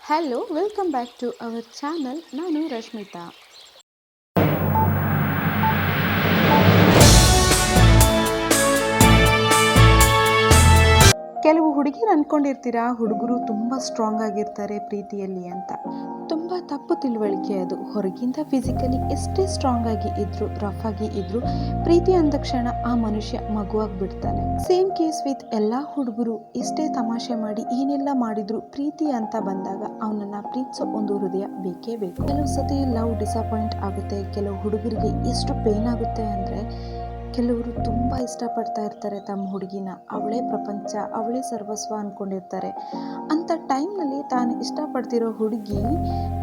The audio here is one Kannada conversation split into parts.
Hello welcome back to our channel. ನಾನು ರಶ್ಮಿತಾ. ಕೆಲವು ಹುಡುಗಿರು ಅಂದ್ಕೊಂಡಿರ್ತೀರಾ ಹುಡುಗರು ತುಂಬ ಸ್ಟ್ರಾಂಗ್ ಆಗಿರ್ತಾರೆ ಪ್ರೀತಿಯಲ್ಲಿ ಅಂತ. ತುಂಬ ತಪ್ಪು ತಿಳುವಳಿಕೆ ಅದು. ಹೊರಗಿಂದ ಫಿಸಿಕಲಿ ಎಷ್ಟೇ ಸ್ಟ್ರಾಂಗ್ ಆಗಿ ಇದ್ರು, ರಫ್ ಆಗಿ ಇದ್ರು, ಪ್ರೀತಿ ಅಂದ ಕ್ಷಣ ಆ ಮನುಷ್ಯ ಮಗುವಾಗಿ ಬಿಡ್ತಾನೆ. ಸೇಮ್ ಕೇಸ್ ವಿತ್ ಎಲ್ಲ ಹುಡುಗರು ಎಷ್ಟೇ ತಮಾಷೆ ಮಾಡಿ ಏನೆಲ್ಲ ಮಾಡಿದ್ರು ಪ್ರೀತಿ ಅಂತ ಬಂದಾಗ ಅವನನ್ನ ಪ್ರೀತಿಸೋ ಒಂದು ಹೃದಯ ಬೇಕೇ ಬೇಕು. ಕೆಲವು ಸತಿ ಲವ್ ಡಿಸಪಾಯಿಂಟ್ ಆಗುತ್ತೆ. ಕೆಲವು ಹುಡುಗರಿಗೆ ಎಷ್ಟು ಪೇನ್ ಆಗುತ್ತೆ ಅಂದರೆ, ಕೆಲವರು ತುಂಬ ಇಷ್ಟಪಡ್ತಾ ಇರ್ತಾರೆ ತಮ್ಮ ಹುಡುಗಿನ. ಅವಳೇ ಪ್ರಪಂಚ, ಅವಳೇ ಸರ್ವಸ್ವ ಅಂದ್ಕೊಂಡಿರ್ತಾರೆ. ಅಂಥ ಟೈಮ್ನಲ್ಲಿ ತಾನು ಇಷ್ಟಪಡ್ತಿರೋ ಹುಡುಗಿ,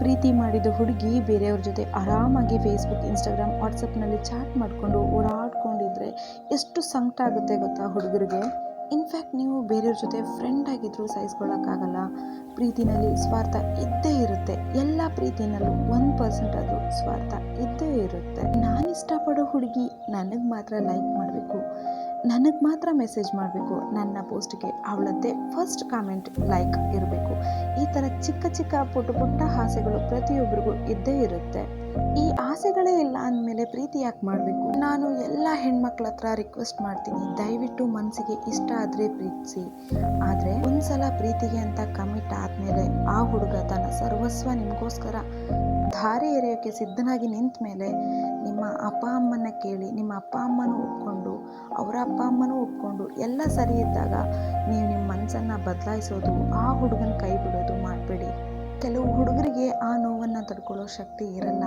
ಪ್ರೀತಿ ಮಾಡಿದ ಹುಡುಗಿ ಬೇರೆಯವ್ರ ಜೊತೆ ಆರಾಮಾಗಿ ಫೇಸ್ಬುಕ್, ಇನ್ಸ್ಟಾಗ್ರಾಮ್, ವಾಟ್ಸಪ್ನಲ್ಲಿ ಚಾಟ್ ಮಾಡಿಕೊಂಡು ಓಡಾಡ್ಕೊಂಡಿದ್ರೆ ಎಷ್ಟು ಸಂಕಟ ಆಗುತ್ತೆ ಗೊತ್ತಾ ಹುಡುಗರಿಗೆ. ಇನ್ಫ್ಯಾಕ್ಟ್ ನೀವು ಬೇರೆಯವ್ರ ಜೊತೆ ಫ್ರೆಂಡ್ ಆಗಿದ್ರು ಸಹಿಸ್ಕೊಳ್ಳೋಕ್ಕಾಗಲ್ಲ. ಪ್ರೀತಿನಲ್ಲಿ ಸ್ವಾರ್ಥ ಇದ್ದೇ ಇರುತ್ತೆ. ಎಲ್ಲ ಪ್ರೀತಿನಲ್ಲೂ 1% ಆದರೂ ಸ್ವಾರ್ಥ ಇದ್ದೇ ಇರುತ್ತೆ. ನಾನು ಇಷ್ಟಪಡೋ ಹುಡುಗಿ ನನಗೆ ಮಾತ್ರ ಲೈಕ್ ಮಾಡಬೇಕು, ನನಗೆ ಮಾತ್ರ ಮೆಸೇಜ್ ಮಾಡಬೇಕು, ನನ್ನ ಪೋಸ್ಟ್ಗೆ ಅವಳದ್ದೇ ಫಸ್ಟ್ ಕಾಮೆಂಟ್ ಲೈಕ್ ಇರಬೇಕು. ಈ ಥರ ಚಿಕ್ಕ ಚಿಕ್ಕ ಪುಟ್ಟ ಆಸೆಗಳು ಪ್ರತಿಯೊಬ್ಬರಿಗೂ ಇದ್ದೇ ಇರುತ್ತೆ. ಈ ಆಸೆಗಳೇ ಇಲ್ಲ ಅಂದಮೇಲೆ ಪ್ರೀತಿ ಯಾಕೆ ಮಾಡಬೇಕು? ನಾನು ಎಲ್ಲ ಹೆಣ್ಮಕ್ಳ ಹತ್ರ ರಿಕ್ವೆಸ್ಟ್ ಮಾಡ್ತೀನಿ, ದಯವಿಟ್ಟು ಮನಸ್ಸಿಗೆ ಇಷ್ಟ ಆದರೆ ಪ್ರೀತಿಸಿ. ಆದರೆ ಒಂದ್ಸಲ ಪ್ರೀತಿಗೆ ಅಂತ ಕಮಿಟ್ ಆದಮೇಲೆ ಆ ಹುಡುಗ ತನ್ನ ಸರ್ವಸ್ವ ನಿಮಗೋಸ್ಕರ ಧಾರೆ ಎರೆಯೋಕ್ಕೆ ಸಿದ್ಧನಾಗಿ ನಿಂತ ಮೇಲೆ ನಿಮ್ಮ ಅಪ್ಪ ಅಮ್ಮನ ಕೇಳಿ, ನಿಮ್ಮ ಅಪ್ಪ ಅಮ್ಮನೂ ಒಪ್ಕೊಂಡು, ಅವರ ಅಪ್ಪ ಅಮ್ಮನೂ ಒಪ್ಕೊಂಡು ಎಲ್ಲ ಸರಿ ಇದ್ದಾಗ ನೀವು ನಿಮ್ಮ ಮನಸ್ಸನ್ನು ಬದಲಾಯಿಸೋದು, ಆ ಹುಡುಗನ ಕೈ ಬಿಡೋದು ಮಾಡಬೇಡಿ. ಕೆಲವು ಹುಡುಗರಿಗೆ ಆ ನೋವನ್ನು ತಡ್ಕೊಳ್ಳೋ ಶಕ್ತಿ ಇರಲ್ಲ.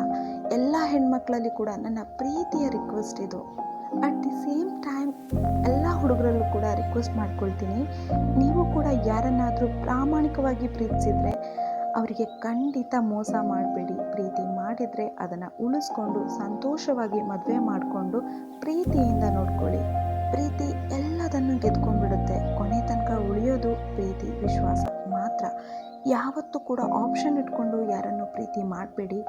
ಎಲ್ಲ ಹೆಣ್ಮಕ್ಳಲ್ಲಿ ಕೂಡ ನನ್ನ ಪ್ರೀತಿಯ ರಿಕ್ವೆಸ್ಟ್ ಇದು. ಅಟ್ ದಿ ಸೇಮ್ ಟೈಮ್ ಎಲ್ಲ ಹುಡುಗರಲ್ಲೂ ಕೂಡ ರಿಕ್ವೆಸ್ಟ್ ಮಾಡ್ಕೊಳ್ತೀನಿ, ನೀವು ಕೂಡ ಯಾರನ್ನಾದರೂ ಪ್ರಾಮಾಣಿಕವಾಗಿ ಪ್ರೀತಿಸಿದರೆ ಅವರಿಗೆ ಖಂಡಿತ ಮೋಸ ಮಾಡಬೇಡಿ. ಪ್ರೀತಿ ಮಾಡಿದರೆ ಅದನ್ನು ಉಳಿಸ್ಕೊಂಡು ಸಂತೋಷವಾಗಿ ಮದುವೆ ಮಾಡಿಕೊಂಡು ಪ್ರೀತಿಯಿಂದ ನೋಡ್ಕೊಳ್ಳಿ. ಪ್ರೀತಿ ಎಲ್ಲದನ್ನು ಗೆದ್ಕೊಂಡ್ಬಿಡುತ್ತೆ. ಕೊನೆ ತನಕ ಉಳಿಯೋದು ಪ್ರೀತಿ, ವಿಶ್ವಾಸ ಮಾತ್ರ. ಯಾವತ್ತೂ ಕೂಡ ಆಪ್ಷನ್ ಇಟ್ಕೊಂಡು ಯಾರನ್ನು ಪ್ರೀತಿ ಮಾಡಬೇಡಿ.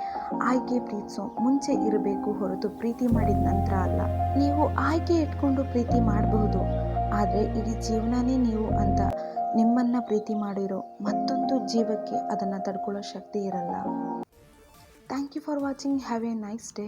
ಆಯ್ಕೆ ಪ್ರೀತಿಸೋ ಮುಂಚೆ ಇರಬೇಕು ಹೊರತು ಪ್ರೀತಿ ಮಾಡಿದ ನಂತರ ಅಲ್ಲ. ನೀವು ಆಯ್ಕೆ ಇಟ್ಕೊಂಡು ಪ್ರೀತಿ ಮಾಡಬಹುದು, ಆದರೆ ಇಡೀ ಜೀವನನೇ ನೀವು ಅಂತ ನಿಮ್ಮನ್ನು ಪ್ರೀತಿ ಮಾಡಿರೋ ಮತ್ತೊಂದು ಜೀವಕ್ಕೆ ಅದನ್ನು ತಡ್ಕೊಳ್ಳೋ ಶಕ್ತಿ ಇರಲ್ಲ. Thank you for watching. Have a nice day.